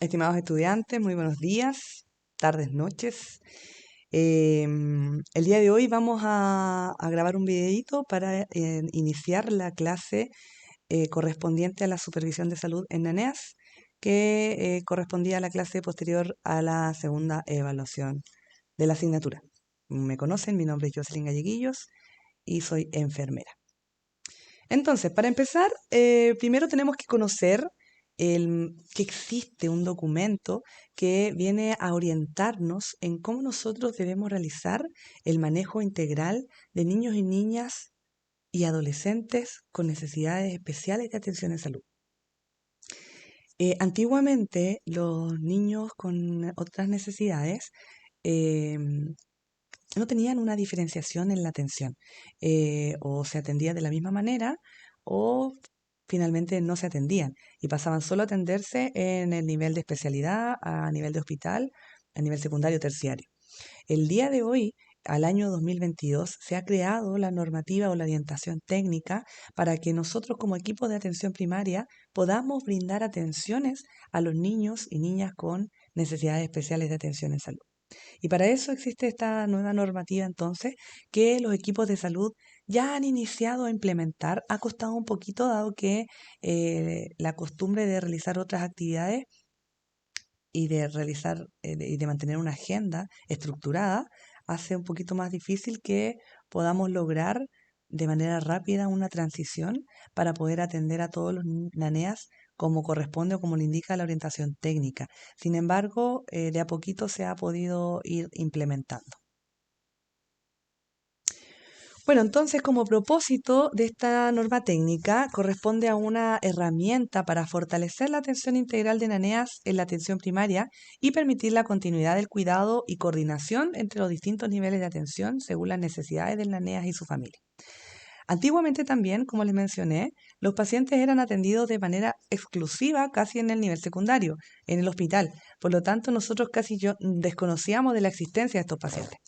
Estimados estudiantes, muy buenos días, tardes, noches. El día de hoy vamos a grabar un videito para iniciar la clase correspondiente a la supervisión de salud en NANEAS, que correspondía a la clase posterior a la segunda evaluación de la asignatura. Me conocen, mi nombre es Jocelyn Galleguillos y soy enfermera. Entonces, para empezar, primero tenemos que conocer que existe un documento que viene a orientarnos en cómo nosotros debemos realizar el manejo integral de niños y niñas y adolescentes con necesidades especiales de atención en salud. Antiguamente, los niños con otras necesidades no tenían una diferenciación en la atención, o se atendía de la misma manera o finalmente no se atendían y pasaban solo a atenderse en el nivel de especialidad, a nivel de hospital, a nivel secundario, terciario. El día de hoy, al año 2022, se ha creado la normativa o la orientación técnica para que nosotros como equipo de atención primaria podamos brindar atenciones a los niños y niñas con necesidades especiales de atención en salud. Y para eso existe esta nueva normativa entonces que los equipos de salud ya han iniciado a implementar. Ha costado un poquito dado que la costumbre de realizar otras actividades y de realizar y de mantener una agenda estructurada hace un poquito más difícil que podamos lograr de manera rápida una transición para poder atender a todos los naneas como corresponde o como le indica la orientación técnica. Sin embargo, de a poquito se ha podido ir implementando. Bueno, entonces como propósito de esta norma técnica corresponde a una herramienta para fortalecer la atención integral de naneas en la atención primaria y permitir la continuidad del cuidado y coordinación entre los distintos niveles de atención según las necesidades del naneas y su familia. Antiguamente también, como les mencioné, los pacientes eran atendidos de manera exclusiva casi en el nivel secundario, en el hospital. Por lo tanto, nosotros casi desconocíamos de la existencia de estos pacientes.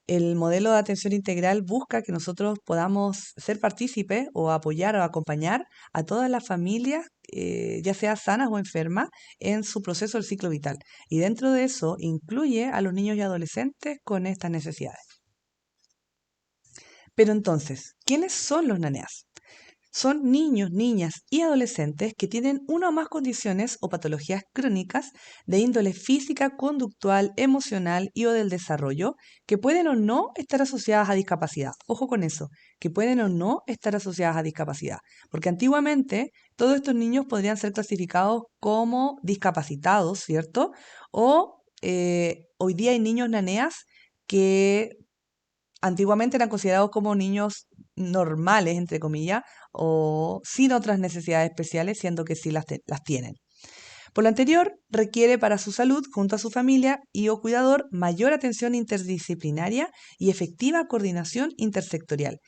El modelo de atención integral busca que nosotros podamos ser partícipes o apoyar o acompañar a todas las familias, ya sea sanas o enfermas, en su proceso del ciclo vital. Y dentro de eso incluye a los niños y adolescentes con estas necesidades. Pero entonces, ¿quiénes son los naneas? Son niños, niñas y adolescentes que tienen una o más condiciones o patologías crónicas de índole física, conductual, emocional y o del desarrollo que pueden o no estar asociadas a discapacidad. Ojo con eso, que pueden o no estar asociadas a discapacidad. Porque antiguamente todos estos niños podrían ser clasificados como discapacitados, ¿cierto? O hoy día hay niños naneas que antiguamente eran considerados como niños normales, entre comillas, o sin otras necesidades especiales, siendo que sí las tienen. Por lo anterior, requiere para su salud, junto a su familia y o cuidador, mayor atención interdisciplinaria y efectiva coordinación intersectorial.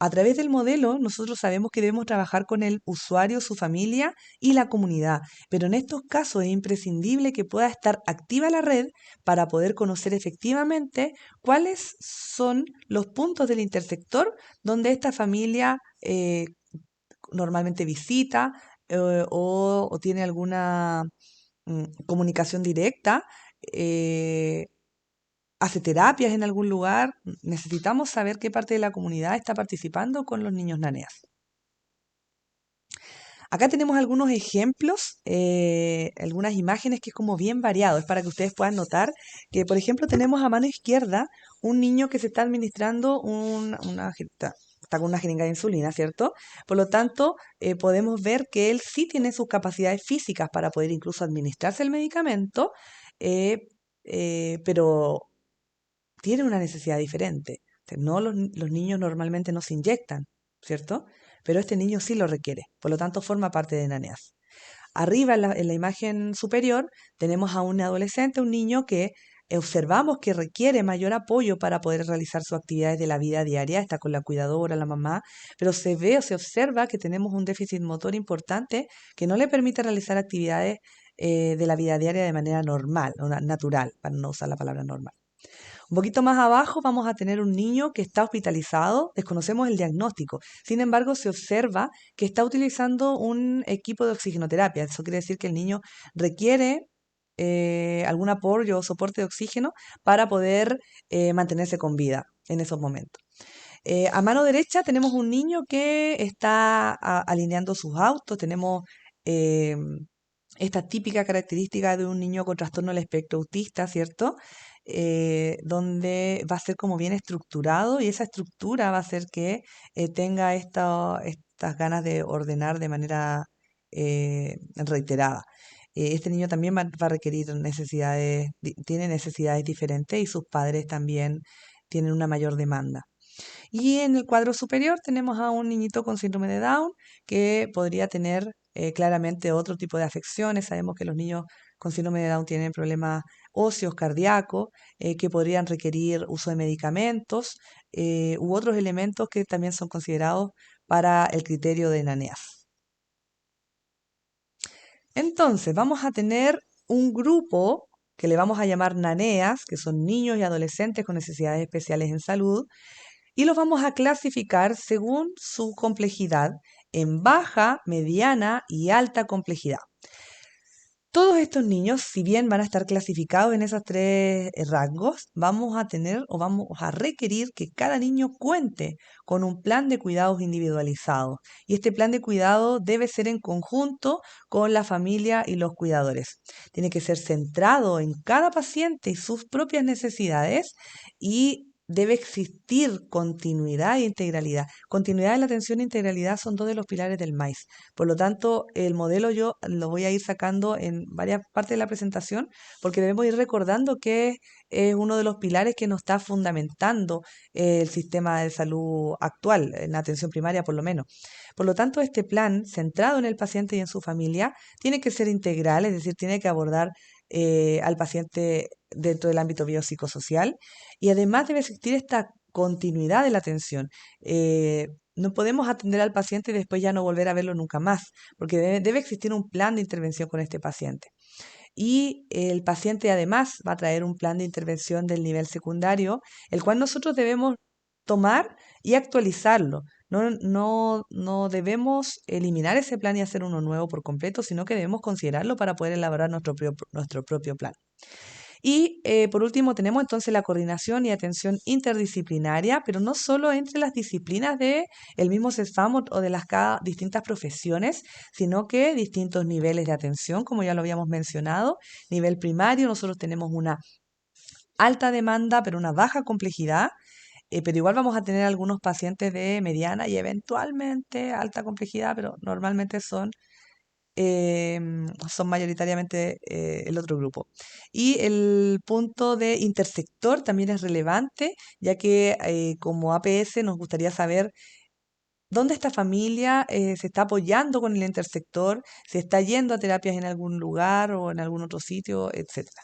A través del modelo, nosotros sabemos que debemos trabajar con el usuario, su familia y la comunidad, pero en estos casos es imprescindible que pueda estar activa la red para poder conocer efectivamente cuáles son los puntos del intersector donde esta familia normalmente visita o tiene alguna comunicación directa. Hace terapias en algún lugar, necesitamos saber qué parte de la comunidad está participando con los niños naneas. Acá tenemos algunos ejemplos, algunas imágenes que es como bien variado, es para que ustedes puedan notar que, por ejemplo, tenemos a mano izquierda un niño que se está administrando está con una jeringa de insulina, ¿cierto? Por lo tanto, podemos ver que él sí tiene sus capacidades físicas para poder incluso administrarse el medicamento, pero tiene una necesidad diferente. O sea, no los niños normalmente no se inyectan, ¿cierto? Pero este niño sí lo requiere, por lo tanto forma parte de NANEAS. Arriba en la imagen superior tenemos a un adolescente, un niño que observamos que requiere mayor apoyo para poder realizar sus actividades de la vida diaria, está con la cuidadora, la mamá, pero se ve o se observa que tenemos un déficit motor importante que no le permite realizar actividades de la vida diaria de manera normal, o natural, para no usar la palabra normal. Un poquito más abajo vamos a tener un niño que está hospitalizado, desconocemos el diagnóstico, sin embargo se observa que está utilizando un equipo de oxigenoterapia, eso quiere decir que el niño requiere algún apoyo o soporte de oxígeno para poder mantenerse con vida en esos momentos. A mano derecha tenemos un niño que está alineando sus autos. Tenemos eh, esta típica característica de un niño con trastorno del espectro autista, ¿cierto? Donde va a ser como bien estructurado y esa estructura va a hacer que tenga estas ganas de ordenar de manera reiterada. Este niño también va a requerir necesidades, tiene necesidades diferentes y sus padres también tienen una mayor demanda. Y en el cuadro superior tenemos a un niñito con síndrome de Down que podría tener claramente otro tipo de afecciones. Sabemos que los niños con síndrome de Down tienen problemas óseos, cardíacos, que podrían requerir uso de medicamentos u otros elementos que también son considerados para el criterio de NANEAS. Entonces, vamos a tener un grupo que le vamos a llamar NANEAS, que son niños y adolescentes con necesidades especiales en salud, y los vamos a clasificar según su complejidad en baja, mediana y alta complejidad. Todos estos niños, si bien van a estar clasificados en esos tres rangos, vamos a tener o vamos a requerir que cada niño cuente con un plan de cuidados individualizado. Y este plan de cuidado debe ser en conjunto con la familia y los cuidadores. Tiene que ser centrado en cada paciente y sus propias necesidades y debe existir continuidad e integralidad. Continuidad de la atención e integralidad son dos de los pilares del MAIS. Por lo tanto, el modelo yo lo voy a ir sacando en varias partes de la presentación porque debemos ir recordando que es uno de los pilares que nos está fundamentando el sistema de salud actual, en la atención primaria por lo menos. Por lo tanto, este plan centrado en el paciente y en su familia tiene que ser integral, es decir, tiene que abordar al paciente dentro del ámbito biopsicosocial y además debe existir esta continuidad de la atención. No podemos atender al paciente y después ya no volver a verlo nunca más, porque debe existir un plan de intervención con este paciente. Y el paciente además va a traer un plan de intervención del nivel secundario, el cual nosotros debemos tomar y actualizarlo. No debemos eliminar ese plan y hacer uno nuevo por completo, sino que debemos considerarlo para poder elaborar nuestro propio plan. Y por último tenemos entonces la coordinación y atención interdisciplinaria, pero no solo entre las disciplinas del mismo CESFAM o de las cada distintas profesiones, sino que distintos niveles de atención, como ya lo habíamos mencionado. Nivel primario, nosotros tenemos una alta demanda, pero una baja complejidad. Pero igual vamos a tener algunos pacientes de mediana y eventualmente alta complejidad, pero normalmente son mayoritariamente el otro grupo. Y el punto de intersector también es relevante, ya que como APS nos gustaría saber dónde esta familia se está apoyando con el intersector, se está yendo a terapias en algún lugar o en algún otro sitio, etcétera.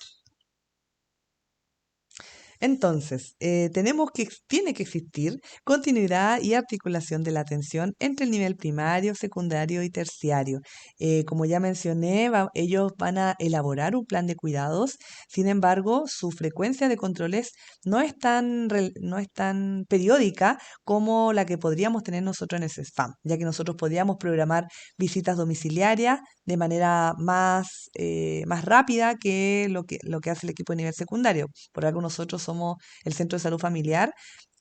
Entonces, tiene que existir continuidad y articulación de la atención entre el nivel primario, secundario y terciario. Como ya mencioné, ellos van a elaborar un plan de cuidados. Sin embargo, su frecuencia de controles no es tan periódica como la que podríamos tener nosotros en el CESFAM, ya que nosotros podríamos programar visitas domiciliarias de manera más rápida que lo que hace el equipo de nivel secundario. Por algo nosotros somos el centro de salud familiar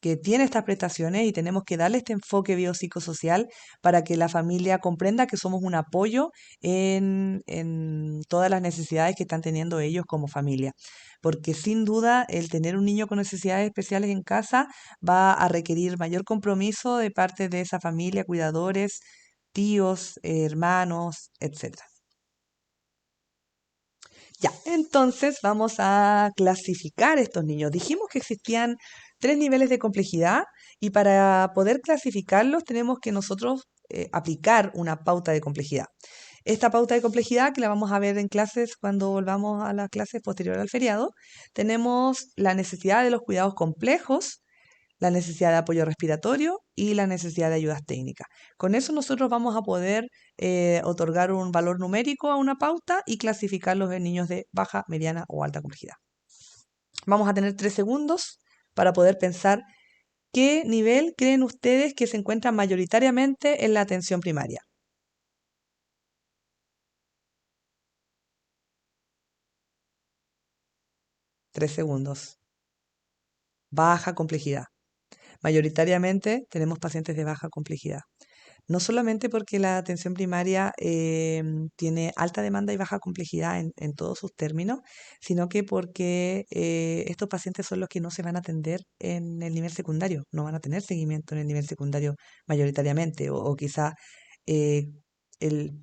que tiene estas prestaciones y tenemos que darle este enfoque biopsicosocial para que la familia comprenda que somos un apoyo en todas las necesidades que están teniendo ellos como familia. Porque sin duda el tener un niño con necesidades especiales en casa va a requerir mayor compromiso de parte de esa familia, cuidadores, tíos, hermanos, etcétera. Ya, entonces vamos a clasificar estos niños. Dijimos que existían tres niveles de complejidad y para poder clasificarlos tenemos que nosotros aplicar una pauta de complejidad. Esta pauta de complejidad, que la vamos a ver en clases cuando volvamos a las clases posterior al feriado, tenemos la necesidad de los cuidados complejos, la necesidad de apoyo respiratorio y la necesidad de ayudas técnicas. Con eso nosotros vamos a poder otorgar un valor numérico a una pauta y clasificarlos en niños de baja, mediana o alta complejidad. Vamos a tener 3 segundos para poder pensar qué nivel creen ustedes que se encuentra mayoritariamente en la atención primaria. 3 segundos. Baja complejidad. Mayoritariamente tenemos pacientes de baja complejidad. No solamente porque la atención primaria tiene alta demanda y baja complejidad en todos sus términos, sino que porque estos pacientes son los que no se van a atender en el nivel secundario, no van a tener seguimiento en el nivel secundario mayoritariamente, o quizá eh,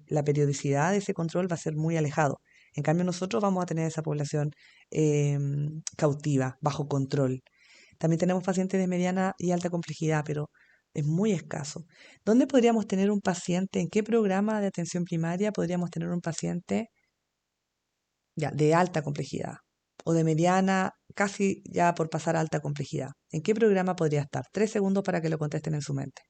la periodicidad de ese control va a ser muy alejado. En cambio, nosotros vamos a tener esa población cautiva, bajo control. También tenemos pacientes de mediana y alta complejidad, pero es muy escaso. ¿Dónde podríamos tener un paciente? ¿En qué programa de atención primaria podríamos tener un paciente ya de alta complejidad o de mediana, casi ya por pasar a alta complejidad? ¿En qué programa podría estar? 3 segundos para que lo contesten en su mente.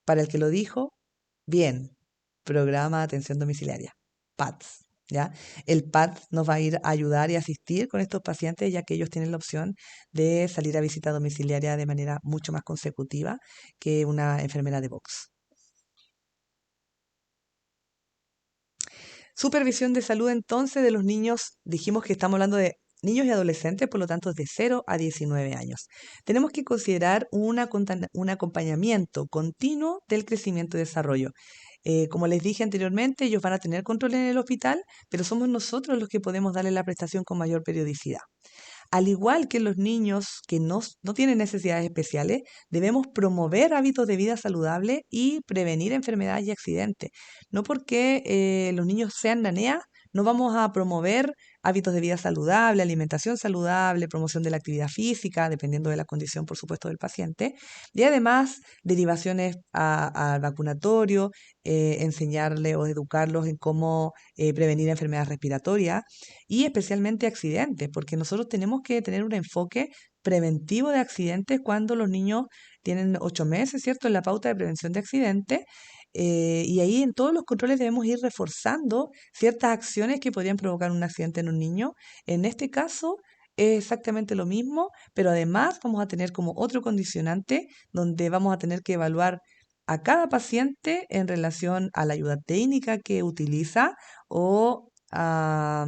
Para el que lo dijo, bien, programa de atención domiciliaria, PADS. ¿Ya? El PADS nos va a ir a ayudar y asistir con estos pacientes, ya que ellos tienen la opción de salir a visita domiciliaria de manera mucho más consecutiva que una enfermera de box. Supervisión de salud entonces de los niños, dijimos que estamos hablando de niños y adolescentes, por lo tanto de 0 a 19 años. Tenemos que considerar un acompañamiento continuo del crecimiento y desarrollo. Como les dije anteriormente, ellos van a tener control en el hospital, pero somos nosotros los que podemos darle la prestación con mayor periodicidad. Al igual que los niños que no tienen necesidades especiales, debemos promover hábitos de vida saludable y prevenir enfermedades y accidentes. No porque los niños sean NANEA, no vamos a promover hábitos de vida saludable, alimentación saludable, promoción de la actividad física, dependiendo de la condición, por supuesto, del paciente. Y además, derivaciones al vacunatorio, enseñarle o educarlos en cómo prevenir enfermedades respiratorias y especialmente accidentes, porque nosotros tenemos que tener un enfoque preventivo de accidentes cuando los niños tienen 8 meses, ¿cierto? En la pauta de prevención de accidentes. Y ahí en todos los controles debemos ir reforzando ciertas acciones que podrían provocar un accidente en un niño. En este caso es exactamente lo mismo, pero además vamos a tener como otro condicionante donde vamos a tener que evaluar a cada paciente en relación a la ayuda técnica que utiliza o a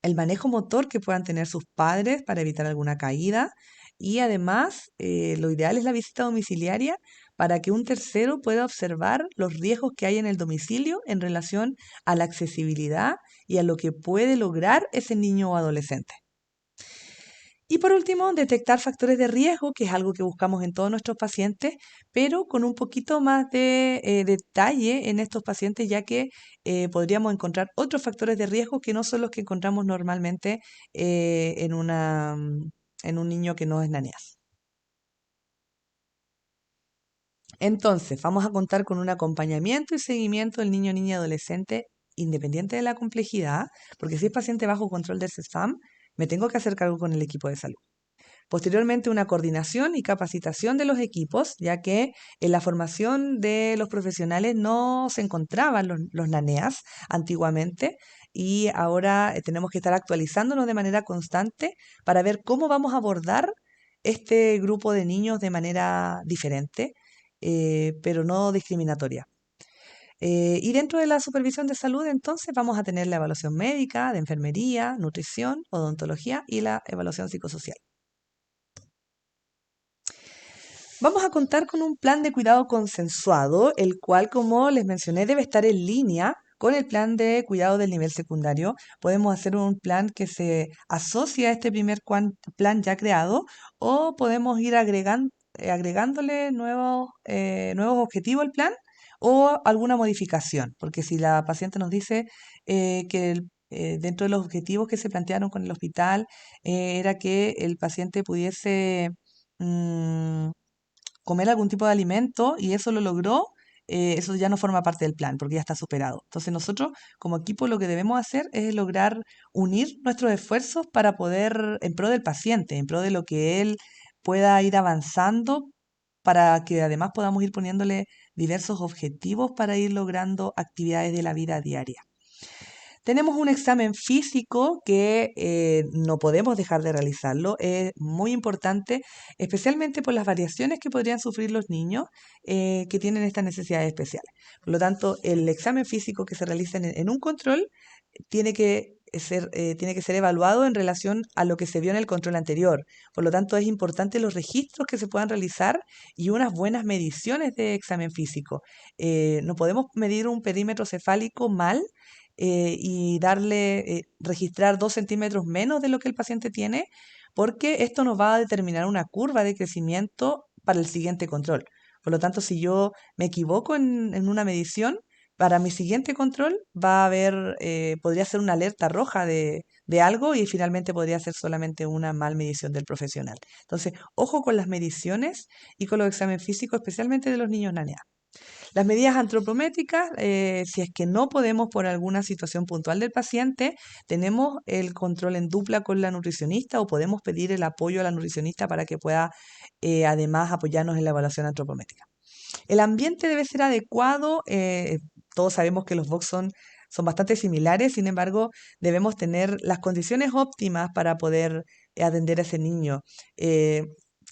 el manejo motor que puedan tener sus padres para evitar alguna caída y además lo ideal es la visita domiciliaria para que un tercero pueda observar los riesgos que hay en el domicilio en relación a la accesibilidad y a lo que puede lograr ese niño o adolescente. Y por último, detectar factores de riesgo, que es algo que buscamos en todos nuestros pacientes, pero con un poquito más de detalle en estos pacientes, ya que podríamos encontrar otros factores de riesgo que no son los que encontramos normalmente en un niño que no es NANEAS. Entonces, vamos a contar con un acompañamiento y seguimiento del niño, niña y adolescente independiente de la complejidad, porque si es paciente bajo control del CESFAM, me tengo que hacer cargo con el equipo de salud. Posteriormente, una coordinación y capacitación de los equipos, ya que en la formación de los profesionales no se encontraban los NANEAS antiguamente y ahora tenemos que estar actualizándonos de manera constante para ver cómo vamos a abordar este grupo de niños de manera diferente, pero no discriminatoria. Y dentro de la supervisión de salud, entonces, vamos a tener la evaluación médica, de enfermería, nutrición, odontología y la evaluación psicosocial. Vamos a contar con un plan de cuidado consensuado, el cual, como les mencioné, debe estar en línea con el plan de cuidado del nivel secundario. Podemos hacer un plan que se asocie a este primer plan ya creado o podemos ir agregándole nuevos objetivos al plan o alguna modificación, porque si la paciente nos dice dentro de los objetivos que se plantearon con el hospital era que el paciente pudiese mm, comer algún tipo de alimento y eso lo logró, eso ya no forma parte del plan porque ya está superado. Entonces nosotros como equipo lo que debemos hacer es lograr unir nuestros esfuerzos para poder, en pro del paciente, en pro de lo que él pueda ir avanzando, para que además podamos ir poniéndole diversos objetivos para ir logrando actividades de la vida diaria. Tenemos un examen físico que no podemos dejar de realizarlo. Es muy importante, especialmente por las variaciones que podrían sufrir los niños que tienen estas necesidades especiales. Por lo tanto, el examen físico que se realiza en un control tiene que ser evaluado en relación a lo que se vio en el control anterior. Por lo tanto, es importante los registros que se puedan realizar y unas buenas mediciones de examen físico. No podemos medir un perímetro cefálico mal y registrar 2 centímetros menos de lo que el paciente tiene, porque esto nos va a determinar una curva de crecimiento para el siguiente control. Por lo tanto, si yo me equivoco en una medición, para mi siguiente control podría ser una alerta roja de algo y finalmente podría ser solamente una mal medición del profesional. Entonces, ojo con las mediciones y con los exámenes físicos, especialmente de los niños NANEA. Las medidas antropométricas, si es que no podemos por alguna situación puntual del paciente, tenemos el control en dupla con la nutricionista o podemos pedir el apoyo a la nutricionista para que pueda además apoyarnos en la evaluación antropométrica. El ambiente debe ser adecuado. Todos sabemos que los box son bastante similares, sin embargo, debemos tener las condiciones óptimas para poder atender a ese niño. eh,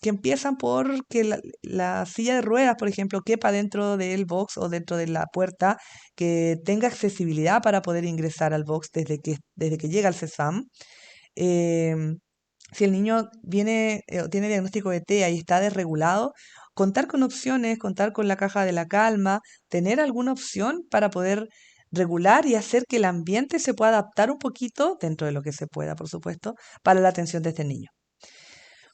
que empiezan por que la silla de ruedas, por ejemplo, quepa dentro del box o dentro de la puerta, que tenga accesibilidad para poder ingresar al box desde que llega al CESFAM. Em, si el niño tiene diagnóstico de TEA y está desregulado, contar con opciones, contar con la caja de la calma, tener alguna opción para poder regular y hacer que el ambiente se pueda adaptar un poquito, dentro de lo que se pueda, por supuesto, para la atención de este niño.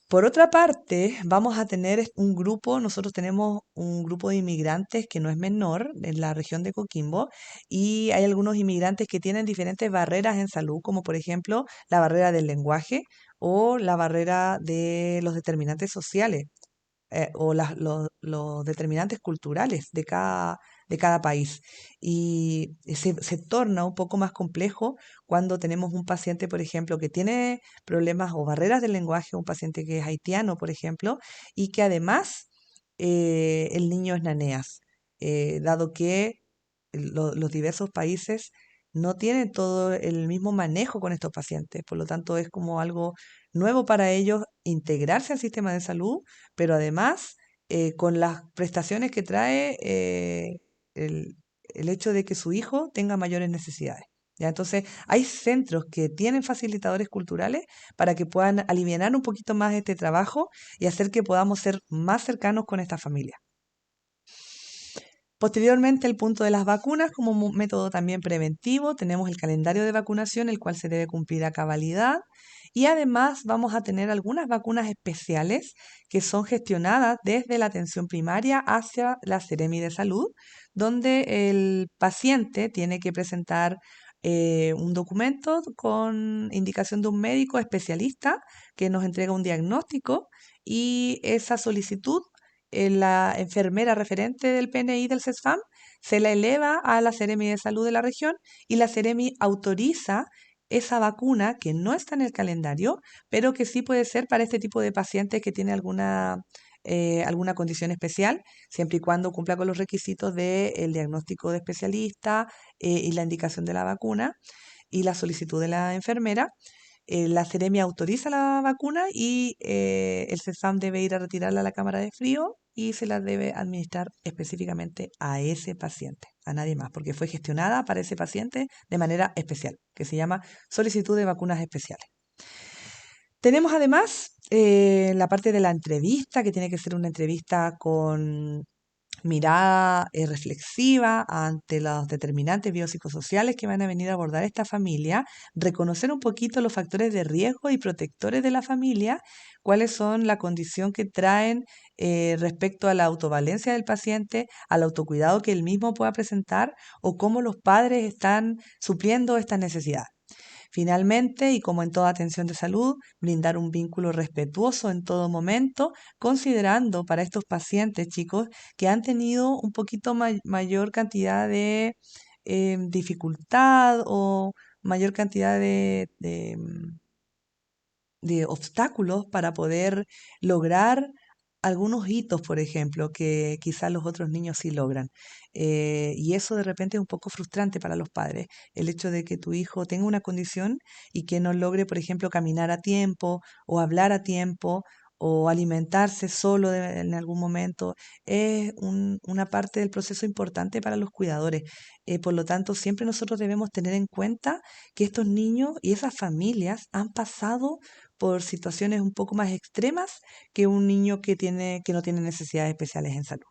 Por otra parte, vamos a tener nosotros tenemos un grupo de inmigrantes que no es menor en la región de Coquimbo y hay algunos inmigrantes que tienen diferentes barreras en salud, como por ejemplo la barrera del lenguaje o la barrera de los determinantes sociales los determinantes culturales de cada país. Y se torna un poco más complejo cuando tenemos un paciente, por ejemplo, que tiene problemas o barreras del lenguaje, un paciente que es haitiano, por ejemplo, y que además el niño es naneas, dado que los diversos países no tienen todo el mismo manejo con estos pacientes. Por lo tanto, es como algo nuevo para ellos integrarse al sistema de salud, pero además con las prestaciones que trae el, el hecho de que su hijo tenga mayores necesidades. ¿Ya? Entonces, hay centros que tienen facilitadores culturales para que puedan aliviar un poquito más este trabajo y hacer que podamos ser más cercanos con esta familia. Posteriormente, el punto de las vacunas como método también preventivo. Tenemos el calendario de vacunación, el cual se debe cumplir a cabalidad. Y además vamos a tener algunas vacunas especiales que son gestionadas desde la atención primaria hacia la Seremi de Salud, donde el paciente tiene que presentar un documento con indicación de un médico especialista que nos entrega un diagnóstico y esa solicitud la enfermera referente del PNI del CESFAM se la eleva a la Seremi de Salud de la región y la Seremi autoriza esa vacuna que no está en el calendario, pero que sí puede ser para este tipo de pacientes que tiene alguna condición especial, siempre y cuando cumpla con los requisitos del diagnóstico de especialista y la indicación de la vacuna y la solicitud de la enfermera. La Seremi autoriza la vacuna y el CESFAM debe ir a retirarla a la cámara de frío y se la debe administrar específicamente a ese paciente, a nadie más, porque fue gestionada para ese paciente de manera especial, que se llama solicitud de vacunas especiales. Tenemos además la parte de la entrevista, que tiene que ser una entrevista con mirada reflexiva ante los determinantes biopsicosociales que van a venir a abordar esta familia, reconocer un poquito los factores de riesgo y protectores de la familia, cuáles son la condición que traen respecto a la autovalencia del paciente, al autocuidado que él mismo pueda presentar o cómo los padres están supliendo estas necesidades. Finalmente, y como en toda atención de salud, brindar un vínculo respetuoso en todo momento, considerando para estos pacientes, chicos, que han tenido un poquito mayor cantidad de dificultad o mayor cantidad de obstáculos para poder lograr algunos hitos, por ejemplo, que quizás los otros niños sí logran. Y eso de repente es un poco frustrante para los padres, el hecho de que tu hijo tenga una condición y que no logre, por ejemplo, caminar a tiempo o hablar a tiempo o alimentarse solo en algún momento, es una parte del proceso importante para los cuidadores. Por lo tanto, siempre nosotros debemos tener en cuenta que estos niños y esas familias han pasado por situaciones un poco más extremas que un niño que no tiene necesidades especiales en salud.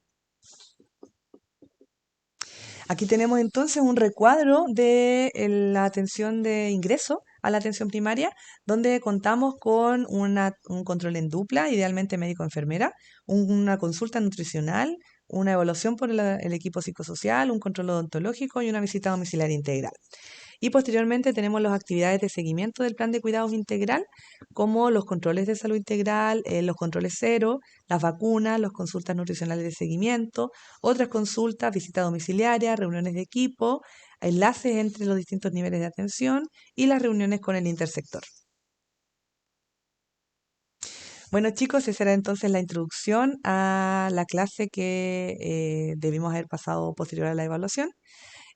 Aquí tenemos entonces un recuadro de la atención de ingreso a la atención primaria, donde contamos con un control en dupla, idealmente médico-enfermera, una consulta nutricional, una evaluación por el equipo psicosocial, un control odontológico y una visita domiciliaria integral. Y posteriormente tenemos las actividades de seguimiento del plan de cuidados integral, como los controles de salud integral, los controles cero, las vacunas, las consultas nutricionales de seguimiento, otras consultas, visita domiciliaria, reuniones de equipo, enlaces entre los distintos niveles de atención y las reuniones con el intersector. Bueno chicos, esa era entonces la introducción a la clase que debimos haber pasado posterior a la evaluación.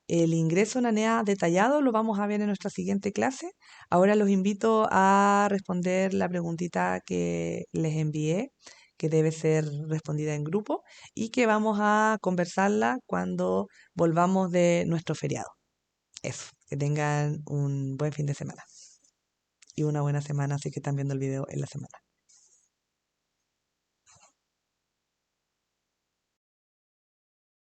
El ingreso en ANEA detallado lo vamos a ver en nuestra siguiente clase. Ahora los invito a responder la preguntita que les envié, que debe ser respondida en grupo y que vamos a conversarla cuando volvamos de nuestro feriado. Eso, que tengan un buen fin de semana y una buena semana, así que están viendo el video en la semana.